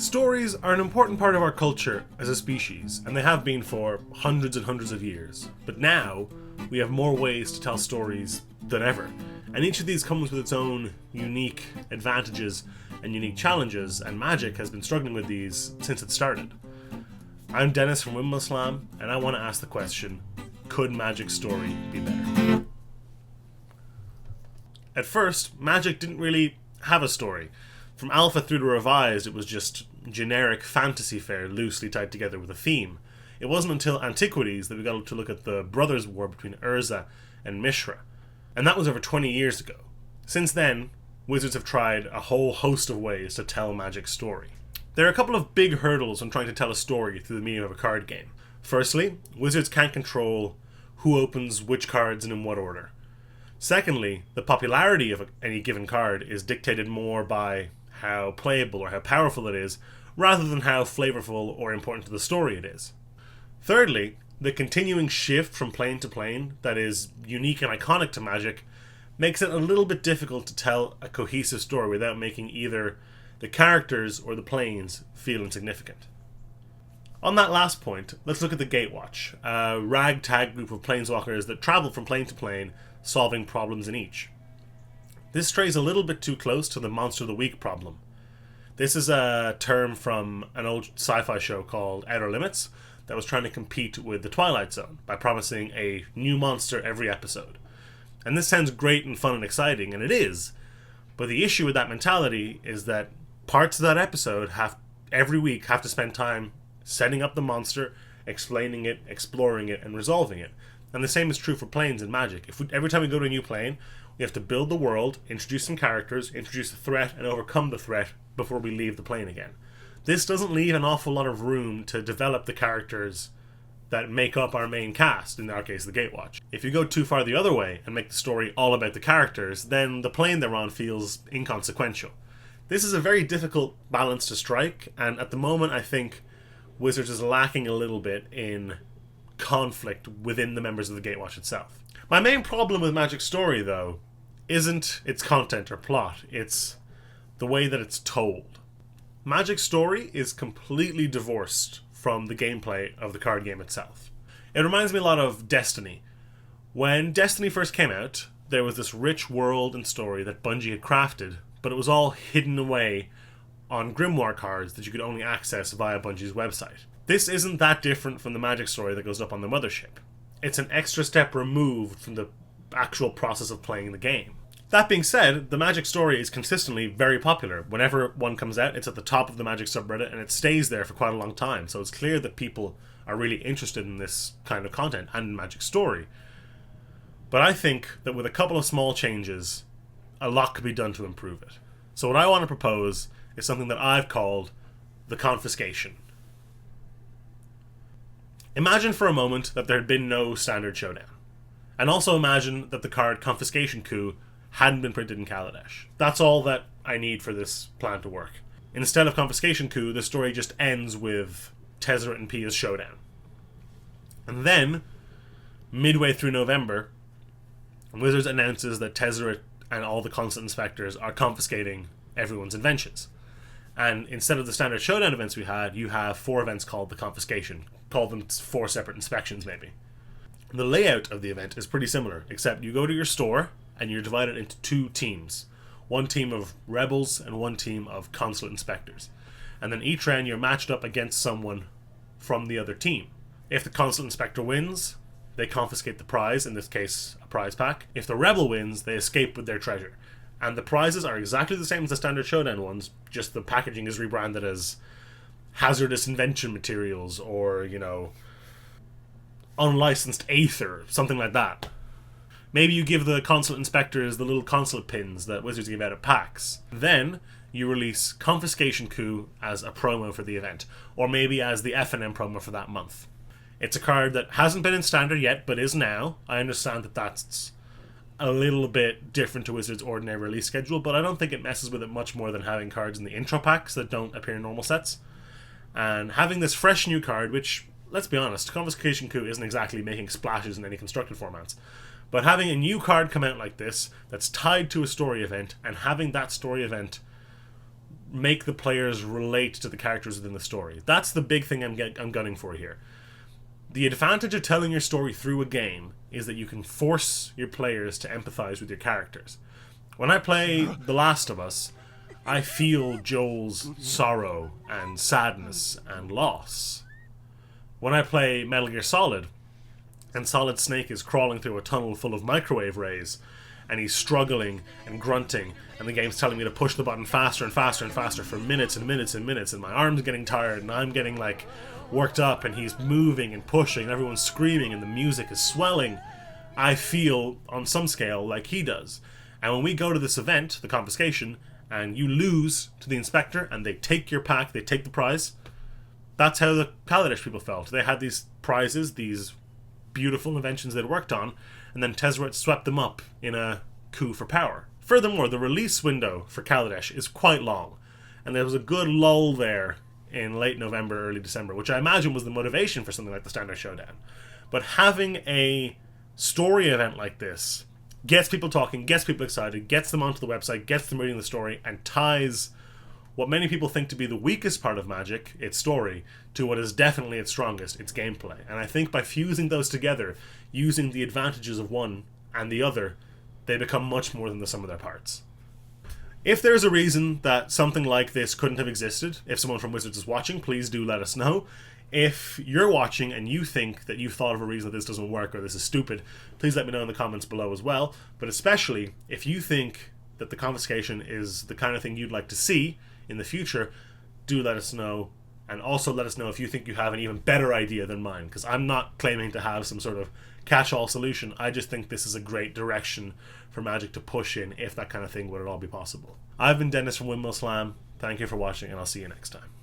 Stories are an important part of our culture as a species, and they have been for hundreds and hundreds of years. But now, we have more ways to tell stories than ever, and each of these comes with its own unique advantages and unique challenges, and Magic has been struggling with these since it started. I'm Denis from Windmill Slam, and I want to ask the question, could Magic's story be better? At first, Magic didn't really have a story. From Alpha through to Revised, it was just generic fantasy fare loosely tied together with a theme. It wasn't until Antiquities that we got to look at the brothers' war between Urza and Mishra, and that was over 20 years ago. Since then, Wizards have tried a whole host of ways to tell Magic's story. There are a couple of big hurdles when trying to tell a story through the medium of a card game. Firstly, Wizards can't control who opens which cards and in what order. Secondly, the popularity of any given card is dictated more by how playable or how powerful it is, rather than how flavorful or important to the story it is. Thirdly, the continuing shift from plane to plane that is unique and iconic to Magic makes it a little bit difficult to tell a cohesive story without making either the characters or the planes feel insignificant. On that last point, let's look at the Gatewatch, a ragtag group of planeswalkers that travel from plane to plane, solving problems in each. This strays a little bit too close to the Monster of the Week problem. This is a term from an old sci-fi show called Outer Limits that was trying to compete with the Twilight Zone by promising a new monster every episode. And this sounds great and fun and exciting, and it is, but the issue with that mentality is that parts of that episode every week have to spend time setting up the monster, explaining it, exploring it, and resolving it. And the same is true for planes in Magic. Every time we go to a new plane, we have to build the world, introduce some characters, introduce a threat, and overcome the threat before we leave the plane again. This doesn't leave an awful lot of room to develop the characters that make up our main cast, in our case the Gatewatch. If you go too far the other way and make the story all about the characters, then the plane they're on feels inconsequential. This is a very difficult balance to strike, and at the moment I think Wizards is lacking a little bit in conflict within the members of the Gatewatch itself. My main problem with Magic's story, though, isn't its content or plot, it's the way that it's told. Magic's story is completely divorced from the gameplay of the card game itself. It reminds me a lot of Destiny. When Destiny first came out, there was this rich world and story that Bungie had crafted, but it was all hidden away on Grimoire cards that you could only access via Bungie's website. This isn't that different from the Magic story that goes up on the mothership. It's an extra step removed from the actual process of playing the game. That being said, the Magic story is consistently very popular. Whenever one comes out, it's at the top of the Magic subreddit, and it stays there for quite a long time, so it's clear that people are really interested in this kind of content and in Magic's story. But I think that with a couple of small changes, a lot could be done to improve it. So what I want to propose is something that I've called the confiscation. Imagine for a moment that there had been no standard showdown. And also imagine that the card Confiscation Coup hadn't been printed in Kaladesh. That's all that I need for this plan to work. Instead of Confiscation Coup, the story just ends with Tezzeret and Pia's showdown. And then, midway through November, Wizards announces that Tezzeret and all the Consulate Inspectors are confiscating everyone's inventions. And instead of the standard showdown events we had, you have 4 events called the Confiscation. Call them 4 separate inspections, maybe. The layout of the event is pretty similar, except you go to your store and you're divided into 2 teams. One team of rebels and one team of Consulate Inspectors. And then each round you're matched up against someone from the other team. If the Consulate Inspector wins, they confiscate the prize, in this case a prize pack. If the rebel wins, they escape with their treasure. And the prizes are exactly the same as the standard showdown ones, just the packaging is rebranded as hazardous invention materials or, unlicensed aether, something like that. Maybe you give the Consulate Inspectors the little consulate pins that Wizards give out at PAX. Then you release Confiscation Coup as a promo for the event, or maybe as the F&M promo for that month. It's a card that hasn't been in standard yet, but is now. I understand that that's a little bit different to Wizards' ordinary release schedule, but I don't think it messes with it much more than having cards in the intro packs that don't appear in normal sets. And having this fresh new card, which, let's be honest, Confiscation Coup isn't exactly making splashes in any constructed formats, but having a new card come out like this that's tied to a story event, and having that story event make the players relate to the characters within the story. That's the big thing I'm gunning for here. The advantage of telling your story through a game is that you can force your players to empathize with your characters. When I play The Last of Us, I feel Joel's sorrow and sadness and loss. When I play Metal Gear Solid, and Solid Snake is crawling through a tunnel full of microwave rays, and he's struggling and grunting, and the game's telling me to push the button faster and faster and faster for minutes and minutes and minutes, and my arm's getting tired, and I'm getting, like, worked up, and he's moving and pushing, and everyone's screaming, and the music is swelling, I feel, on some scale, like he does. And when we go to this event, the confiscation, and you lose to the inspector, and they take your pack, they take the prize, that's how the Kaladesh people felt. They had these prizes, these beautiful inventions they'd worked on, and then Tezzeret swept them up in a coup for power. Furthermore, the release window for Kaladesh is quite long, and there was a good lull there in late November, early December, which I imagine was the motivation for something like the Standard Showdown. But having a story event like this gets people talking, gets people excited, gets them onto the website, gets them reading the story, and ties what many people think to be the weakest part of Magic, its story, to what is definitely its strongest, its gameplay. And I think by fusing those together, using the advantages of one and the other, they become much more than the sum of their parts. If there's a reason that something like this couldn't have existed, if someone from Wizards is watching, please do let us know. If you're watching and you think that you've thought of a reason that this doesn't work or this is stupid, please let me know in the comments below as well. But especially, if you think that the confiscation is the kind of thing you'd like to see in the future, do let us know. And also let us know if you think you have an even better idea than mine, because I'm not claiming to have some sort of catch-all solution. I just think this is a great direction for Magic to push in if that kind of thing would at all be possible. I've been Dennis from Windmill Slam. Thank you for watching, and I'll see you next time.